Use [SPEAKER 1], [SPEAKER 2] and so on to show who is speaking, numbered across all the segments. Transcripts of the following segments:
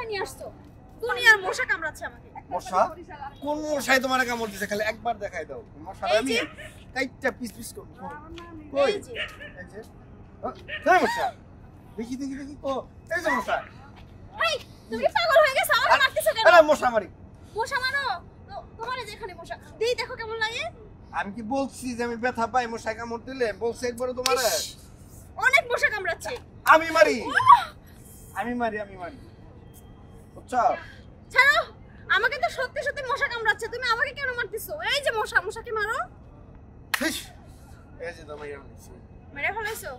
[SPEAKER 1] নিয়ে আসছো? দুনিয়ার মশা কামড়াচ্ছে আমাকে।
[SPEAKER 2] মশা? কোন মশাই তোমার কামড় দিছে? খালি একবার দেখাই দাও। মশা আমি কাইটটা পিস পিস করব। কই? এই যে। এই মশা। দেখি দেখি দেখি ও এই যে মশা।
[SPEAKER 1] এই তুমি পাগল হয়ে গেছো? আমাকে মারতেছো কেন?
[SPEAKER 2] আরে মশা মারি।
[SPEAKER 1] মশা মারো? তোমার যেখানে মশা। দেই দেখো কেমন লাগে?
[SPEAKER 2] আমি কি বলছি যে আমি ব্যথা পাই মশা কামড় দিলে? বলছি একবার তোমারে।
[SPEAKER 1] অনেক মশা কামড়াচ্ছে।
[SPEAKER 2] আমি মারি। আমি মারি। বুঝছো?
[SPEAKER 1] ছাড়ো। আমাকে তো সত্যি সত্যি মশা কামড়াচ্ছে। তুমি আমাকে কেন মারতেছো? এই যে মশা, মশাকে মারো।
[SPEAKER 2] এই যে তোমার
[SPEAKER 1] মেরে ফেলাইছো?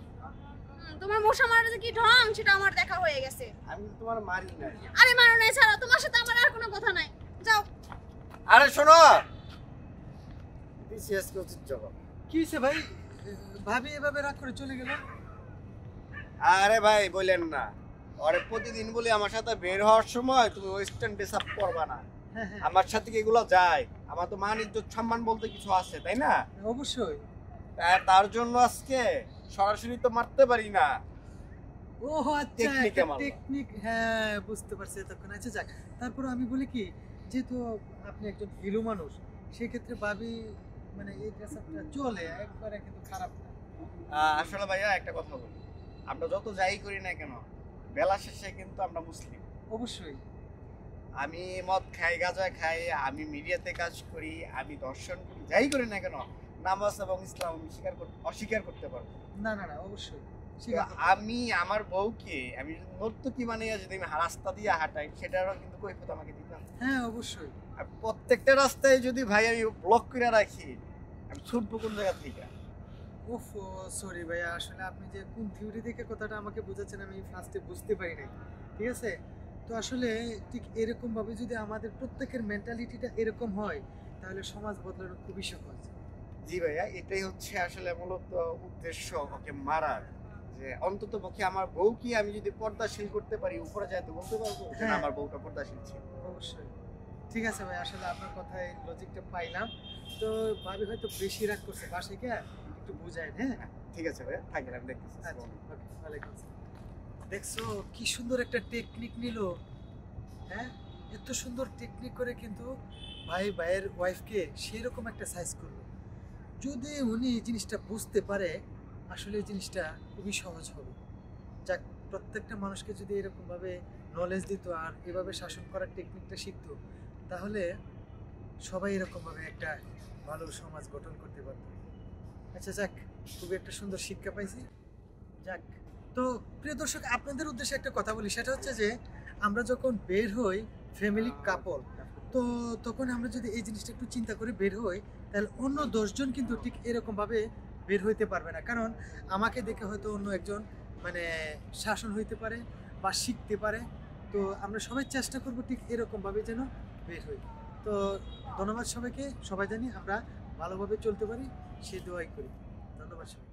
[SPEAKER 1] তোমার মশা মারার যে কি ঢং সেটা আমার দেখা হয়ে গেছে।
[SPEAKER 2] আমি তোমার মারি না।
[SPEAKER 1] আরে মারো না, ছাড়ো। তোমার সাথে আমার আর কোনো কথা নাই। যাও।
[SPEAKER 2] আরে শোনো। বিসিএস কোচিং যাও।
[SPEAKER 3] কি হইছে ভাই? ভাবি এভাবে রাগ করে চলে গেল?
[SPEAKER 2] আরে ভাই বলেন না। আরে প্রতিদিন বলি আমার সাথে বের হওয়ার সময় তুমি ওয়েস্টার্ন ড্রেস আপ করবা না। আমার সাথে কি এগুলো যায়? আমার তো মান ইজ্জত সম্মান বলতে কিছু আছে, তাই না?
[SPEAKER 3] অবশ্যই।
[SPEAKER 2] তার জন্য আজকে সরাসরি তো মারতে পারি না।
[SPEAKER 3] ও আচ্ছা, টেকনিক। হ্যাঁ বুঝতে পারছি তখন। আচ্ছা যাক, তারপর আমি বলি কি, যেহেতু আপনি একজন হিরো মানুষ, সেই ক্ষেত্রে ভাবি মানে এই ড্রেস আপটা চলে, একবারে কিন্তু খারাপ না।
[SPEAKER 2] আসলে ভাইয়া একটা কথা বলি, আমরা যত যাই করি না কেন বেলা শেষে কিন্তু আমরা মুসলিম।
[SPEAKER 3] অবশ্যই।
[SPEAKER 2] আমি মদ খাই, গাঁজা খাই, আমি মিডিয়াতে কাজ করি, আমি দর্শন করি, যাই করি না কেন নামাজ এবং ইসলাম আমি অস্বীকার করতে পারবো
[SPEAKER 3] না। অবশ্যই।
[SPEAKER 2] আমি আমার বউকে আমি নর্তকী বানিয়ে যদি আমি রাস্তা দিয়ে হাঁটাই সেটারও কিন্তু কৈফিয়ত আমাকে দিতে হবে।
[SPEAKER 3] হ্যাঁ অবশ্যই।
[SPEAKER 2] আর প্রত্যেকটা রাস্তায় যদি ভাই আমি ব্লক করে রাখি, আমি ছুটবো কোন জায়গা থেকে?
[SPEAKER 3] ওফ সরি ভাইয়া, আসলে আপনি যে কোন থিওরি থেকে কথাটা আমাকে বোঝাচ্ছেন আমি ফার্স্টে বুঝতে পারি নাই। ঠিক আছে, তো আসলে ঠিক এরকম ভাবে যদি আমাদের প্রত্যেকের মেন্টালিটিটা এরকম হয় তাহলে সমাজ বদলানো খুবই সহজ।
[SPEAKER 2] জি ভাইয়া, এটাই হচ্ছে আসলে মূলত উদ্দেশ্য ওকে মারার, যে অন্তত পক্ষে আমার বউকে আমি যদি পর্দাশীল করতে পারি, উপরে যায় তো বলতে পারবো যে না আমার বউটা পর্দাশীল ছিল।
[SPEAKER 3] অবশ্যই। ঠিক আছে ভাই, আসলে আপনার কথায় লজিকটা পাইলাম। তো ভাবি হয়তো বেশি রাগ করছে, বাসায় গিয়ে একটু বুঝায়। হ্যাঁ
[SPEAKER 2] ঠিক আছে ভাইয়া, থাকেন আমি দেখতেছি।
[SPEAKER 3] আচ্ছা ওকে, ওয়ালাইকুম আসসালাম। দেখছো কি সুন্দর একটা টেকনিক নিল। হ্যাঁ, এত সুন্দর টেকনিক করে কিন্তু ভাইয়ের ওয়াইফকে সেরকম একটা সাইজ করলো। যদি উনি এই জিনিসটা বুঝতে পারে, আসলে এই জিনিসটা খুবই সহজ হবে। যাক, প্রত্যেকটা মানুষকে যদি এরকমভাবে নলেজ দিত আর এভাবে শাসন করার টেকনিকটা শিখতো, তাহলে সবাই এরকমভাবে একটা ভালো সমাজ গঠন করতে পারত। আচ্ছা যাক, খুবই একটা সুন্দর শিক্ষা পাইছি। যাক, তো প্রিয় দর্শক, আপনাদের উদ্দেশ্যে একটা কথা বলি, সেটা হচ্ছে যে আমরা যখন বের হই ফ্যামিলি কাপল, তো তখন আমরা যদি এই জিনিসটা একটু চিন্তা করে বের হই, তাহলে অন্য 10 জন কিন্তু ঠিক এরকমভাবে বের হইতে পারবে না। কারণ আমাকে দেখে হয়তো অন্য একজন মানে শাসন হইতে পারে বা শিখতে পারে। তো আমরা সবাই চেষ্টা করব ঠিক এরকমভাবে যেন বের হই। তো ধন্যবাদ সবাইকে। সবাই জানি আমরা ভালোভাবে চলতে পারি, সে দোয়াই করি। ধন্যবাদ সবাই।